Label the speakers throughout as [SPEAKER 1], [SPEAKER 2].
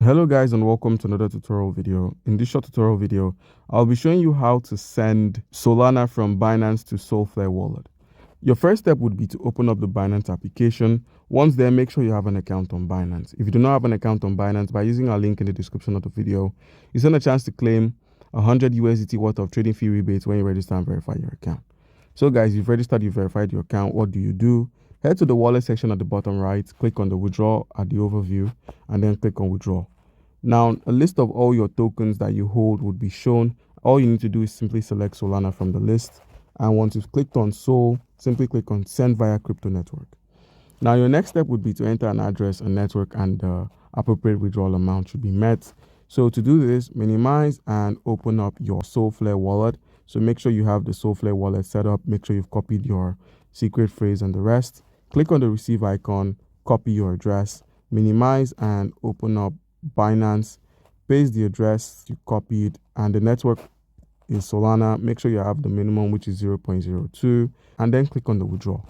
[SPEAKER 1] Hello guys, and welcome to another tutorial video. In this short tutorial video, I'll be showing you how to send Solana from Binance to Solflare wallet. Your first step would be to open up the Binance application. Once there, make sure you have an account on Binance. If you do not have an account on Binance, by using our link in the description of the video, you stand a chance to claim 100 USDT worth of trading fee rebates when you register and verify your account. So guys, you've registered, you've verified your account. What do? Head to the wallet section at the bottom right, click on the withdraw at the overview, and then click on withdraw. Now, a list of all your tokens that you hold would be shown. All you need to do is simply select Solana from the list. And once you've clicked on Sol, simply click on Send via Crypto Network. Now, your next step would be to enter an address, a network, and the appropriate withdrawal amount should be met. So to do this, minimize and open up your Solflare wallet. So make sure you have the Solflare wallet set up. Make sure you've copied your secret phrase and the rest. Click on the receive icon, copy your address, minimize and open up Binance, paste the address you copied, and the network is Solana. Make sure you have the minimum, which is 0.02, and then click on the withdraw.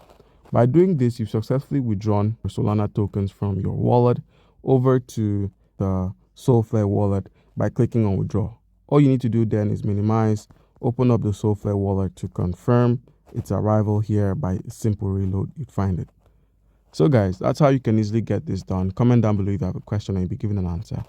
[SPEAKER 1] By doing this, you've successfully withdrawn your Solana tokens from your wallet over to the Solflare wallet by clicking on withdraw. All you need to do then is minimize, open up the Solflare wallet to confirm its arrival here. By a simple reload, you'd find it. So guys, that's how you can easily get this done. Comment down below if you have a question and you'll be given an answer.